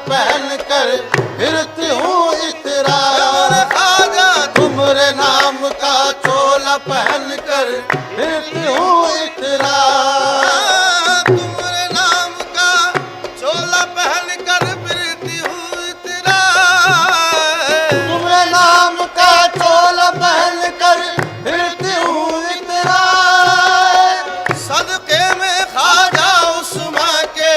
पहन कर फिरती हूँ इतरा, तुम्हारे नाम का चोला पहन कर फिरती हूँ इतरा, तुम्हारे नाम का चोला पहन कर फिरती हूँ इतरा, तुम्हारे नाम का चोला पहन कर फिरती हूँ इतरा, सदके में ख्वाजा उस्मा के,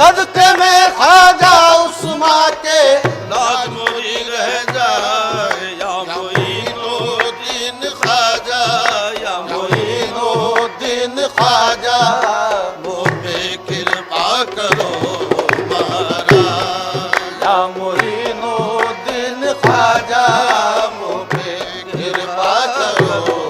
सदके में ख्वाजा उस्मा के लाज मोरी रह जाए या मोइनुद्दीन ख्वाजा, या मोइनुद्दीन ख्वाजा मुझ पे कृपा करो महाराज, या मोइनुद्दीन ख्वाजा मुझ पे कृपा करो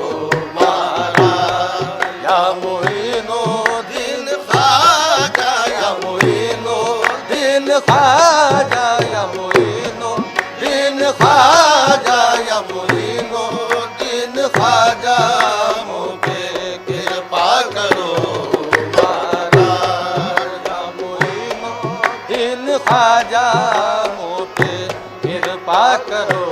महाराज, या मोइनुद्दीन ख्वाजा, या मोइनुद्दीन ख्वाजा, या मोइनुद्दीन ख्वाजा, या मोइनुद्दीन ख्वाजा मुझ पे कृपा करो महाराज, या मोइनुद्दीन ख्वाजा मुझ पे कृपा करो।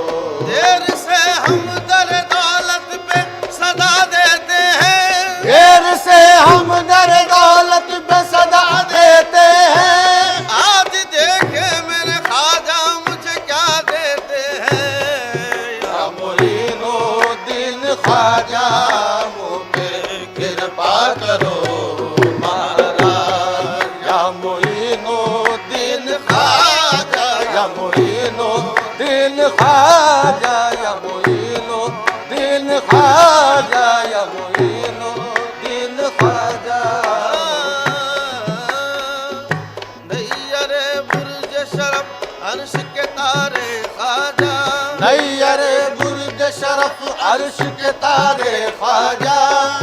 देर से हम दर दौलत पे सदा देते हैं, देर से हम दर दौलत पे सदा देते हैं, आज देखे मेरे ख्वाजा मुझे क्या देते हैं, या मोइनुद्दीन ख्वाजा मुझ पे कृपा करो महाराज, या मोइनुद्दीन ख्वाजा, या मोइनुद्दीन ख्वाजा, या मोइनुद्दीन ख्वाजा, या मोइनुद्दीन ख्वाजा। नैयरे बुर्ज शरफ अर्श के तारे ख्वाजा, नैयरे बुर्ज शरफ अर्श के तारे ख्वाजा,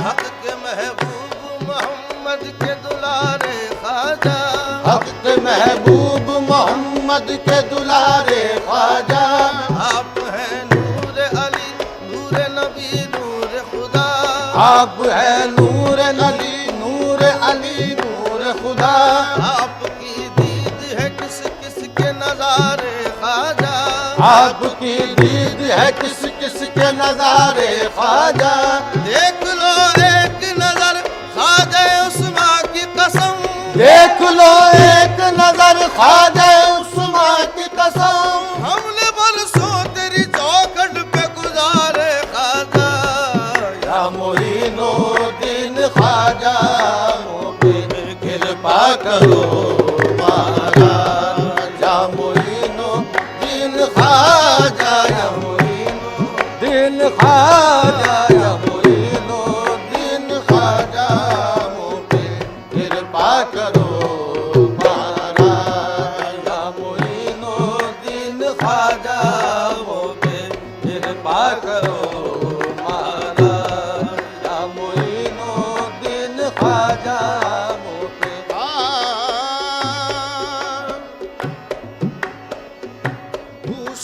हक के महबूब मोहम्मद के दुलारे ख्वाजा, हक के महबूब मोहम्मद के दुलारे ख्वाजा, आप हैं नूर अली नूर नबी नूर खुदा, आप है नूर अली नूर अली नूर खुदा, आपकी दीद है किस किस के नजारे ख्वाजा, आपकी दीद है किस किस के नजारे ख्वाजा, देख लो एक नजर ख्वाजा उस्मा की कसम, देख लो एक नजर ख्वाजा उस्मा की कसम, हमने बरसों तेरी चौखट पे गुजारे ख्वाजा, या मोइनुद्दीन ख्वाजा मुझ पे कृपा करो महाराज, या मोइनुद्दीन ख्वाजा, या मोइनुद्दीन ख्वाजा, या मोइनुद्दीन ख्वाजा मुझ पे कृपा करो महाराज, या मोइनुद्दीन ख्वाजा मुझ पे कृपा करो महाराज, या मोइनुद्दीन ख्वाजा मुझ पे।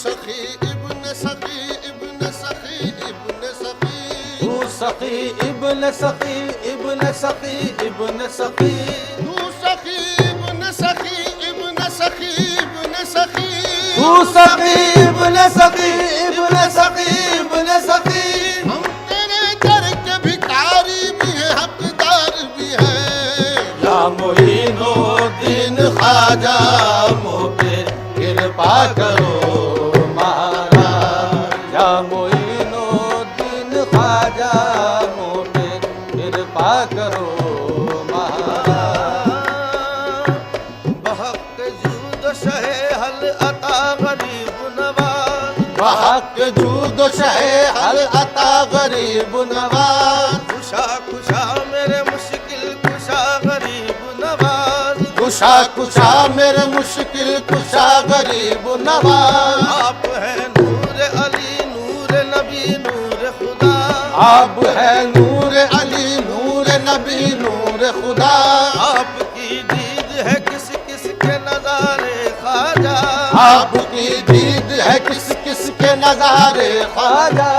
सखी इब्न सखी इब्न सखी इब्न सखी, तू सखी इब्न सखी इब्न सखी इब्न सखी, तू सखी इब्न सखी इब्न सखी इब्न सखी, तू सखी इब्न सखी इब्न सखी इब्न सखी, हम तेरे दर के भिखारी भी हैं हकदार भी हैं, या मोइनुद्दीन ख्वाजा मुझ पे कृपा करो महाराज, या मोइनुद्दीन ख्वाजा मुझ पे कृपा करो महाराज, बहक जूद शहे हल अता गरीब नवाज, बहक जूद शहे हल अता गरीब नवाज, खुशा खुशा मेरे मुश्किल खुशा गरीब नवाज, कुशा कुशा मेरे मुश्किल कुशा गरीब नवाज। आप है नूर अली नूर नबी नूर खुदा। आप है नूर अली नूर नबी नूर खुदा। आपकी दीद है किस किस के नजारे ख्वाजा। आपकी दीद है किस किस के नजारे ख्वाजा।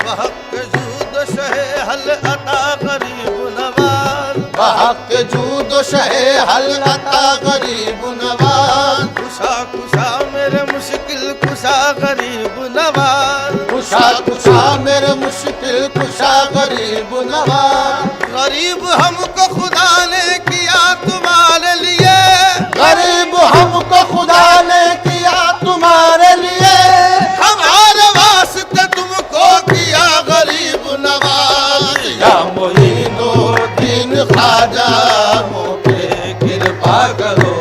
बहक जूद शहे हल अता गरीब नवाज। बहक जूद शहे हल अता गरीब नवाज। कुशा कुशा मेरे मुश्किल कुशा गरीब नवाज। कुशा कुशा मेरे मुश्किल कुशा गरीब नवाज। गरीब हमको खुदा ने किया तुम्हारे लिए। गरीब हमको खुदा ने किया तुम्हारे लिए। हमारे वास्ते तुमको किया गरीब नवाज। या मोइनुद्दीन ख्वाजा मुझ पे कृपा करो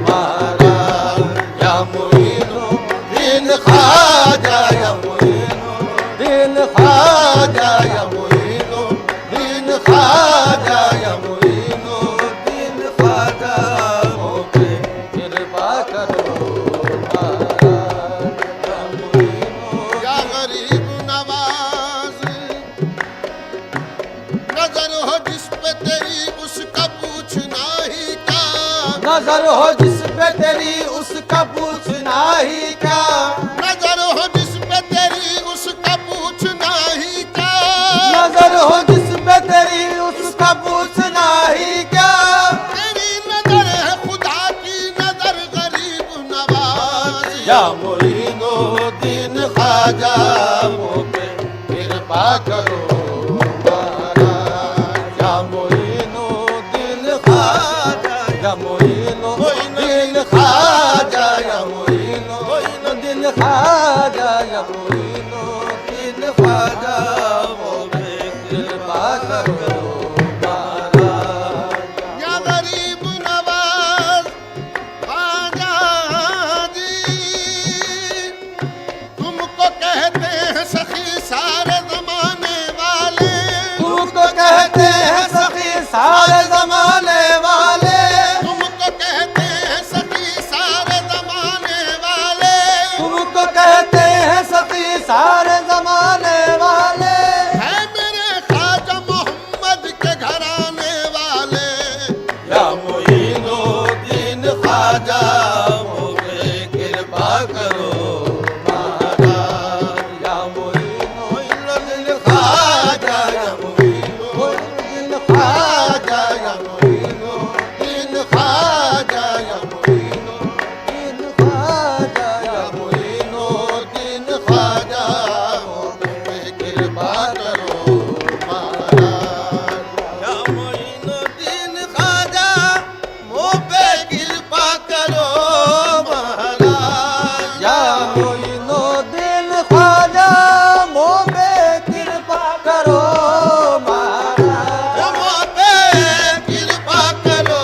महाराज। या मोइनुद्दीन ख्वाजा या मोइनुद्दीन ख्वाजा या मोइनुद्दीन ख्वाजा या मोइनुद्दीन ख्वाजा मुझ पे कृपा करो महाराज। या गरीब नवाज नजर हो जिस पे तेरी उसका पूछना ही क्या। नजर हो जिस पे तेरी उसका पूछना ही क्या। नजर हो जिस पे तेरी उसका पूछना ही क्या। नजर हो जिस पे तेरी उसका पूछना ही क्या। तेरी नजर है खुदा की नजर गरीब नवाज। या मोइनुद्दीन ख्वाजा मुझ पे कृपा करो महाराज। या मोइनुद्दीन ख्वाजा या मोइनुद्दीन ख्वाजा या मोइनुद्दीन ख्वाजा या मोइनुद्दीन ख्वाजा मुझ पे कृपा करो महाराज। या गरीब नवाज ख्वाजा जी तुमको कहते हैं सखी सारे जमाने वाले। तुमको कहते हैं सखी सारे जमाने वाले। तुमको कहते हैं सखी सारे जमाने वाले। तुमको कहते हैं सखी सारे जमाने वाले। है मेरे ख्वाजा मोहम्मद के घराने वाले। या मोइनुद्दीन ख्वाजा मुझ पे कृपा करो महाराज। या मोइनुद्दीन ख्वाजा या मोइनुद्दीन ख्वाजा या मोइनुद्दीन ख्वाजा या मोइनुद्दीन ख्वाजा या मोइनुद्दीन ख्वाजा मुझ पे कृपा करो महाराज। या मोइनुद्दीन ख्वाजा मुझ पे कृपा करो महाराज। या मोइनुद्दीन ख्वाजा मुझ पे कृपा करो महाराज। मुझ पे कृपा करो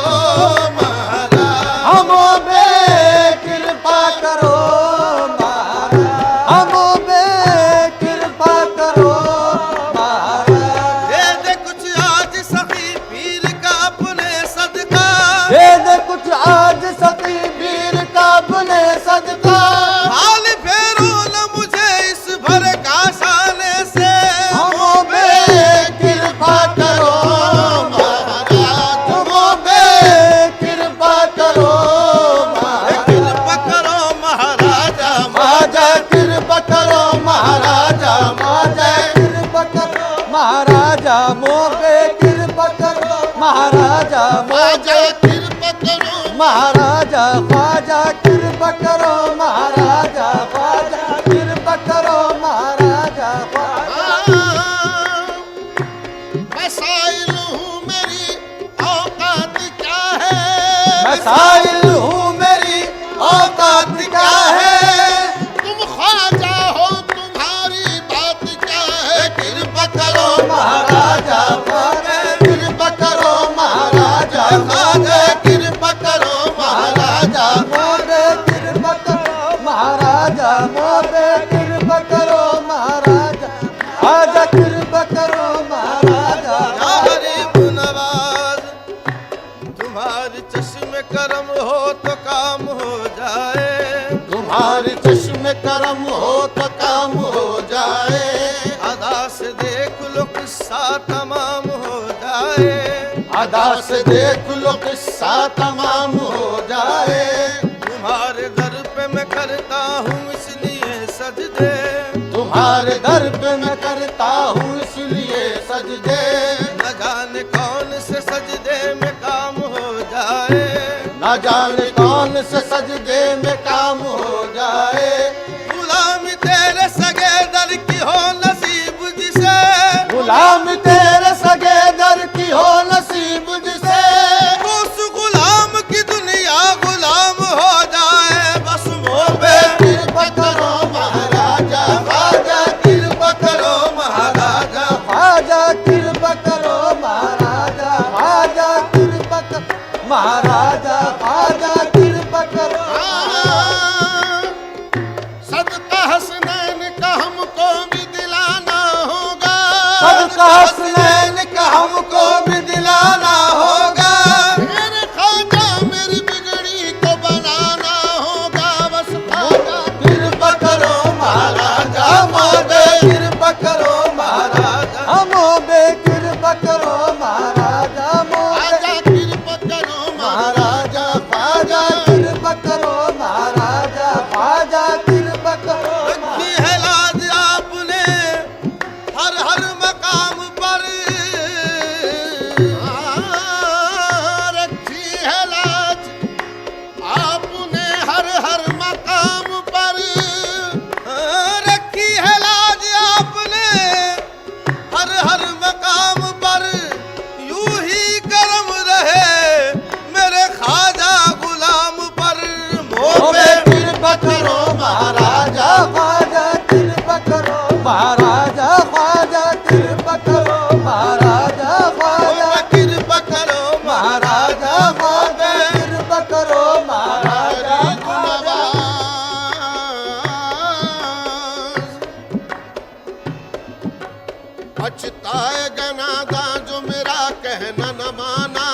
महाराज। हम पे कृपा करो महाराज। हम पे कृपा करो महाराज। दे दे कुछ आज सखी पीर का अपने सदका। दे दे कुछ आज सखी वीर का अपने सदका। हाल फेरो न मुझे इस भर का शाने से। हम पे कृपा करो महाराज। हम पे कृपा करो महाराज। कृपा करो महाराजा माजा कृपा करो महाराजा। माजा कृपा करो महाराजा। मोबे कृपा करो महाराजा। माजा कृपा करो महाराजा ख्वाजा कृपा करो महाराजा। ख्वाजा कृपा करो महाराजा। मसाइल हूँ मेरी औकात क्या है। मसाइल हूँ मेरी औकात क्या है। तुम जाए। तुम्हारे चश्मे करम हो तो काम हो जाए। अदा से देख लो किस्सा तमाम हो जाए। अदा से देख लो किस्सा तमाम हो जाए। तुम्हारे दर पे मैं करता हूँ इसलिए सजदे। तुम्हारे दर पे मैं करता हूँ इसलिए सजदे। न जाने कौन से सजदे में काम हो जाए। न जाने कौन से सजदे में काम हो जाए। गुलामी तेरे सगे दर की हो नसीब जिसे। गुलाम तेरे सगे दर की हो नसीब जिसे। उस गुलाम की दुनिया गुलाम हो जाए। बस मोह पे कृपा करो महाराजा ख्वाजा, कृपा करो महाराजा ख्वाजा, कृपा करो महाराजा ख्वाजा, कृपा करो महाराजा ख्वाजा, कृपा करो। सदका हसनैन का हमको भी दिलाना होगा। सदका हसनैन का हमको भी दिलाना होगा। मेरे ख्वाजा मेरी बिगड़ी को बनाना होगा। बस ख्वाजा कृपा करो महाराजा मोबे, कृपा करो महाराजा मोबे, कृपा करो महाराजा मोबे। ख्वाजा कृपा करो महाराजा ख्वाजा कृपा करो महाराजा ख्वाजा, कृपा करो रखी है लाज आपने हर हर मकाम पर। रखी है लाज आपने हर हर मकाम पर। रखी है लाज आपने हर हर मकाम पर। यूं ही करम रहे मेरे ख्वाजा गुलाम पर। मोबे कृपा करो महाराजा ख्वाजा, कृपा करो महाराजा ख्वाजा, कृपा करो महाराजा ख्वाजा, कृपा करो महाराजा ख्वाजा, कृपा करो महाराजा ख्वाजा। पछताएगा नादा जो मेरा कहना न माना।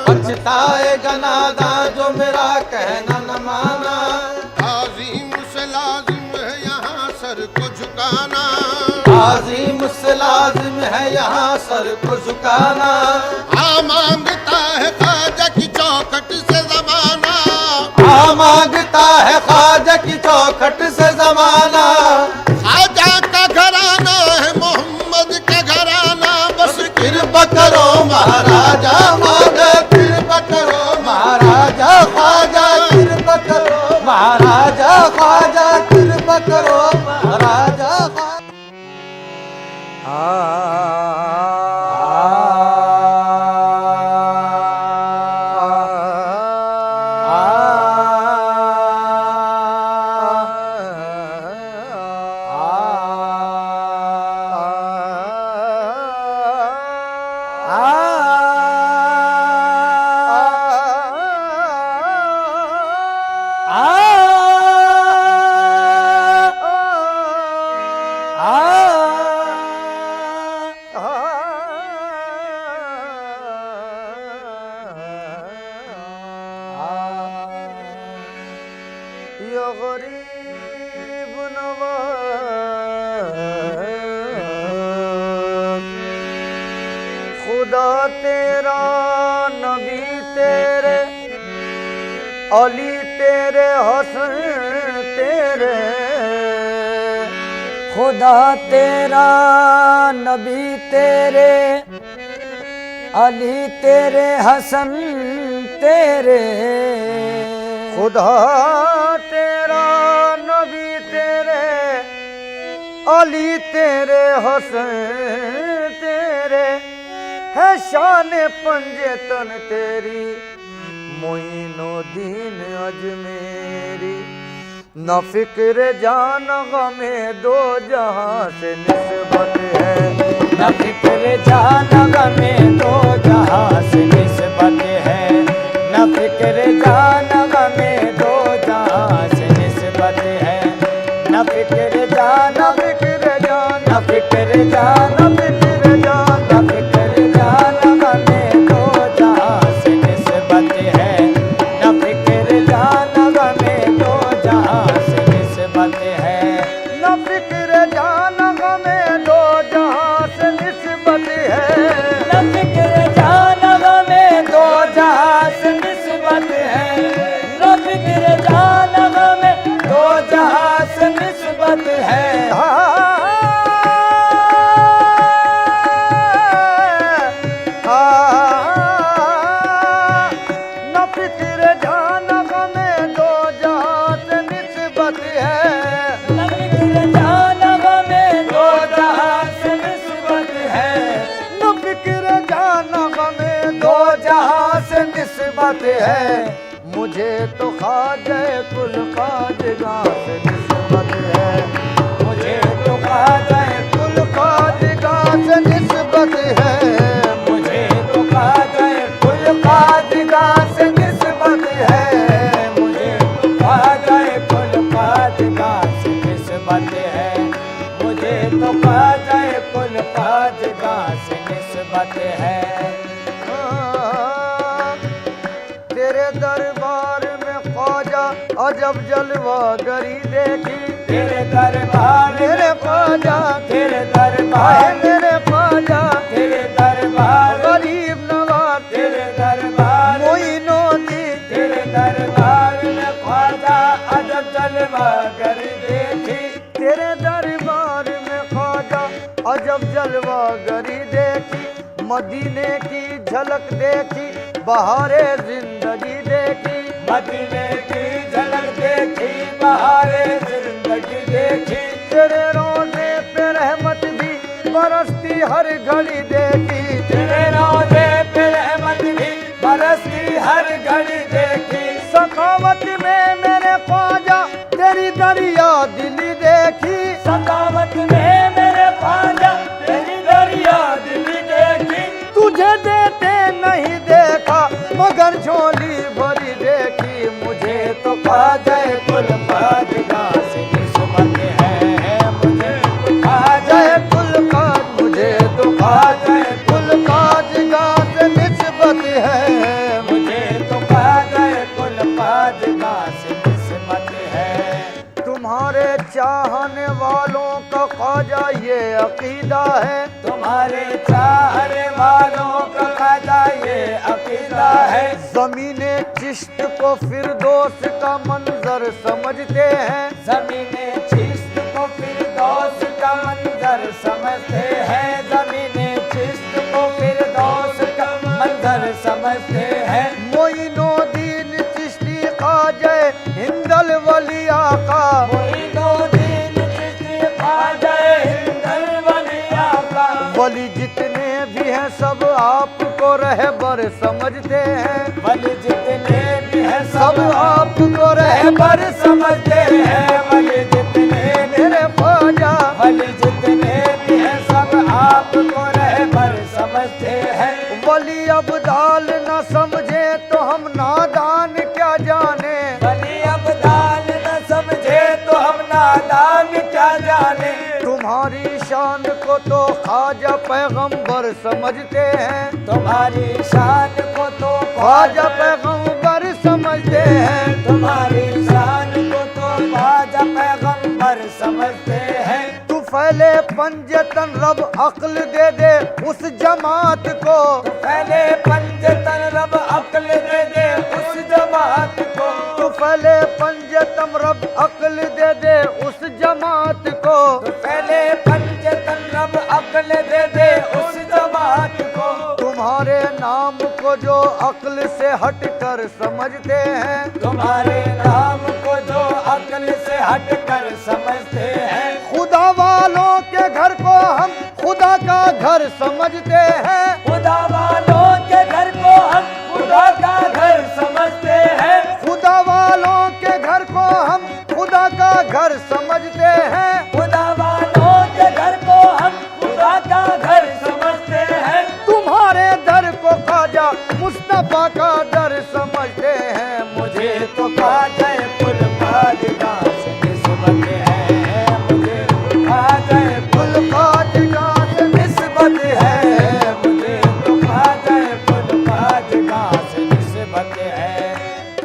पछताएगा नादा जो मेरा कहना न माना। आज़ीम से लाजिम है यहाँ सर को झुकाना। आज़ीम से लाजिम है यहाँ सर को झुकाना। मांगता है ख्वाजा की चौखट से जमाना। मांगता है ख्वाजा की चौखट से जमाना। ख्वाजा का घराना है मोहम्मद का घराना। बस कृपा करो महाराजा मोबे, कृपा करो महाराजा ख्वाजा, कृपा करो महाराजा ख्वाजा, कृपा करो महाराजा ख्वाजा। यो गरीब नवाज खुदा तेरा नबी तेरे अली तेरे हसन तेरे। खुदा तेरा नबी तेरे अली तेरे हसन तेरे। खुदा तेरा नबी तेरे अली तेरे हसन तेरे। है शान पंजे तन तेरी मोइनुद्दीन अजमेरी। न फिक्र जान गमे दो जहां से निस्बत है। न फिक्र जान गमे दो जहां से निस्बत है। न फिक्र जान गमे दो जहां से निस्बत है। न फिक्र जान न फिक्र जान न फिक्र जान न फिक्र जान न फिक्र जान गमे दो जहां से निस्बत है। न फिक्र जान गमे है। न फिक्र जान गमे दो जहां से निस्बत है। न फिक्र जान गमे दो जहां से निस्बत है। न फिक्र जान गमे दो जहां से निस्बत है। मुझे तो ख्वाजा कुल ख्वाजगां से निस्बत है। मुझे तो ख्वाजा कुल ख्वाजगां से निस्बत है। मुझे तो ख्वाजा कुल ख्वाजगां से निस्बत है। मुझे तो ख्वाजा कुल ख्वाजगां से निस्बत है। मुझे तो ख्वाजा कुल ख्वाजगां से निस्बत है। तेरे दरबार में ख्वाजा अजब जलवागरी देखी। तेरे दरबार मेरे ख्वाजा तेरे दरबार मेरे ख्वाजा तेरे दरबार गरीब नवाज तेरे दरबार मोइनुद्दीन तेरे दरबार में ख्वाजा अजब जलवागरी देखी। तेरे दरबार में ख्वाजा अजब जलवागरी देखी। मदीने की झलक देखी बहारे जिंदगी देखी। मदीने की झलक देखी बहारे जिंदगी देखी। तेरे रोज़े पे रहमत भी बरसती हर घड़ी देखी। तेरे रोज़े पे रहमत भी बरसती हर घड़ी देखी। सखावत में मेरे ख्वाजा तेरी दरिया दिली देखी। सखावत में मेरे ख्वाजा तेरी दरिया दिली देखी। तुझे देते नहीं देखा मगर झोली भरी देखी। मुझे तो ख्वाजा कुल ख्वाजगां से निस्बत है। मुझे तो ख्वाजा कुल ख्वाज मुझे तो ख्वाजा कुल ख्वाजगां से निस्बत है। मुझे तो ख्वाजा कुल ख्वाजगां से निस्बत है। तुम्हारे चाहने वालों का ख्वाजा ये अकीदा है। तुम्हारे चाहने वालों का ख्वाजा ये अकीदा है। ज़मीने चिश्त को फिरदौस का मंजर समझते हैं। ज़मीने चिश्त को फिरदौस का मंजर समझते हैं। ज़मीने चिश्त को फिरदौस का मंजर समझते हैं। मोइनुद्दीन चिश्ती ख्वाजा हिंदल वली आका। मोइनुद्दीन चिश्ती ख्वाजा हिंदल वली आका। वली जितने भी हैं सब आपको रहबर समझते हैं। वली जितने भी हैं सब आपको रहबर समझते हैं। वली जितने मेरे ख्वाजा वली जितने भी हैं सब आपको रहबर समझते हैं। वली अब्दाल न समझे तो हम नादान क्या जाने। वली अब्दाल न समझे तो हम नादान क्या जाने। तुम्हारी शान को तो ख्वाजा पैगंबर समझते हैं। तुम्हारी शान को तो ख्वाजा पैगंबर समझते हैं। तुम्हारी शान को तो ख्वाजा पैगंबर समझते हैं। तू फैले पंजतन रब अक्ल दे उस जमात को। तू फैले पंजतन रब अक्ल दे उस जमात को। तू फैले पंजतन रब अक्ल दे उस जमात को। तू फैले पंजतन रब अक्ल दे उस जमात को। तुम्हारे नाम को जो अक्ल से हटकर समझते हैं। तुम्हारे नाम को जो अक्ल से हटकर समझते हैं। खुदा वालों के घर को हम खुदा का घर समझते हैं। खुदा वालों के घर को हम खुदा का घर समझते हैं। खुदा वालों के घर को हम खुदा का घर समझते हैं। खुदा वालों के घर को हम खुदा का घर समझते हैं। तुम्हारे दर को ख्वाजा मुस्तफा का दर समझते हैं। मुझे तो ख्वाजा कुल ख्वाजगां से निस्बत है। मुझे तो ख्वाजा कुल ख्वाजगां से निस्बत है। मुझे तो ख्वाजा कुल ख्वाजगां से निस्बत है।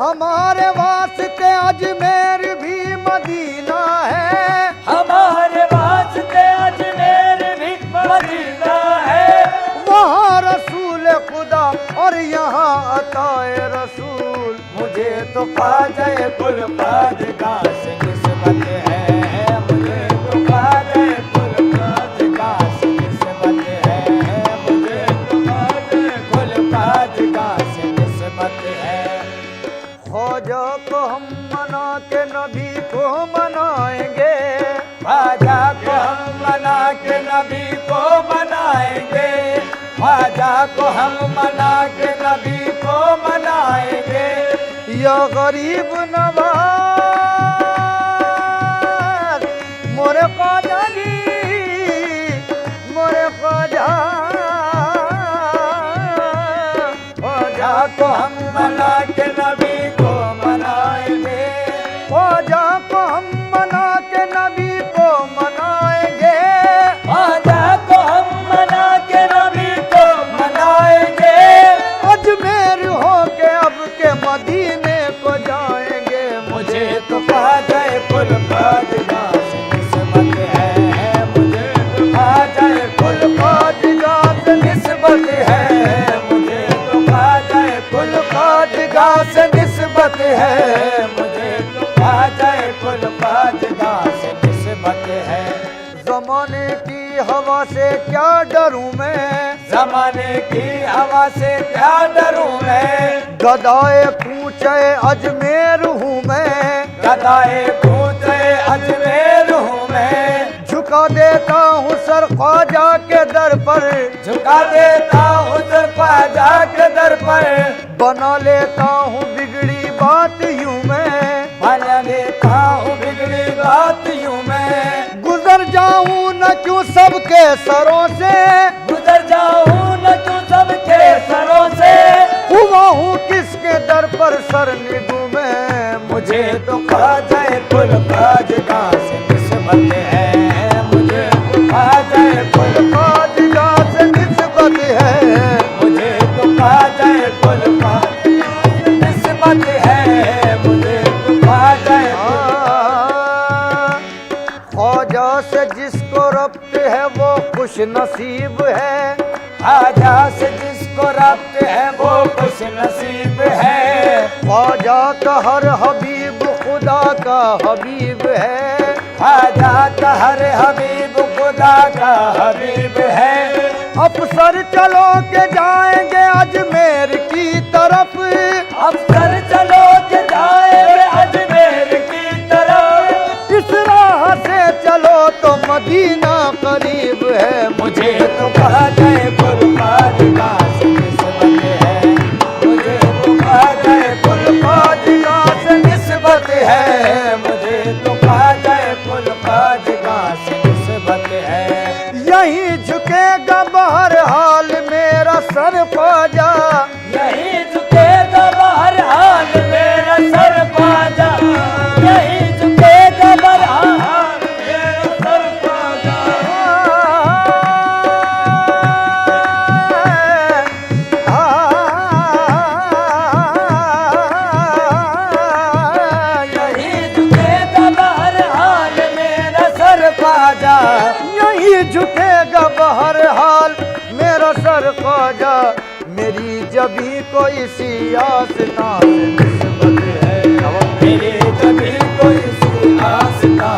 हमारे वास्ते अजमेर भी मदीना है। हमारे वास्ते अजमेर भी मदीना है। वहाँ रसूल खुदा और यहाँ अताए रसूल। मुझे तो ख्वाजा कुल ख्वाजगां से निस्बत है। मुझे तो के नबी को मनाएंगे, ख्वाजा को हम मना के नबी को मनाएंगे, ख्वाजा को हम मना के नबी को मनाएंगे। या गरीब नवाज मोरे ख्वाजा जी, मोरे ख्वाजा, ख्वाजा को हम मना के नबी को मनाएंगे, ख्वाजा को हम मना के नबी को मनाएंगे, ख्वाजा को हम मना के नबी को मनाएंगे। अजमेर हो के अब के मदीने को जाएंगे, मुझे तो ख्वाजा कुल ख्वाजा से निस्बत है, मुझे तो ख्वाजा कुल ख्वाजा से निस्बत है, मुझे तो ख्वाजा कुल ख्वाजा से निस्बत है, मुझे तो ख्वाजा कुल ख्वाजा से निस्बत है। ज़माने की हवा से क्या डरूं मैं, ज़माने की हवा से क्या डरूं मैं, गदाए कूचे अजमेर हूँ मैं, गदाए कूचे अजमेर हूँ मैं। झुका देता हूँ सर ख्वाजा के दर पर, झुका देता हूँ सर ख्वाजा के दर पर। बना लेता हूँ बिगड़ी बात यूं मैं, बना लेता हूँ बिगड़ी बात यूं मैं। गुजर जाऊँ न क्यों सबके सरों से, गुजर जाऊँ न क्यों सबके सरों से। हुआ हूँ किसके दर पर सर निडूं मैं, मुझे तो ख्वाजा कुल ख्वाजा से निस्बत है, मुझे तो ख्वाजा कुल ख्वाजा से निस्बत है, मुझे तो ख्वाजा कुल ख्वाजा से निस्बत है, मुझे तो ख्वाजा। ख्वाजा से जिसको रब्त है वो खुश नसीब है, ख्वाजा से जिसको रब्त है वो खुश नसीब है। ख्वाजा का हर हबीब खुदा का हबीब है, ख्वाजा का हर हबीब खुदा का हबीब है। अफसर चलो के जाएंगे अजमेर की तरफ, अफसर चलो के जाएंगे अजमेर की तरफ। इस राह से चलो तो मदीना करीब है, मुझे तो ख्वाजा कुल ख्वाजा से निस्बत है, मुझे तो ख्वाजा कुल ख्वाजा से निस्बत है, मुझे तो ख्वाजा कुल ख्वाजा से निस्बत है। यही झुकेगा बहरहाल मेरा सर ख्वाजा, यही झुकेगा बहरहाल मेरा सर ख्वाजा, यही झुकेगा बहरहाल मेरा सर ख्वाजा। यही झुकेगा बहरहाल मेरा सर ख्वाजा, यही झुकेगा बहरहाल मेरा सर ख्वाजा। मेरी जबी को इसी आस्था से निस्बत है, मेरी जबी को इसी आस्था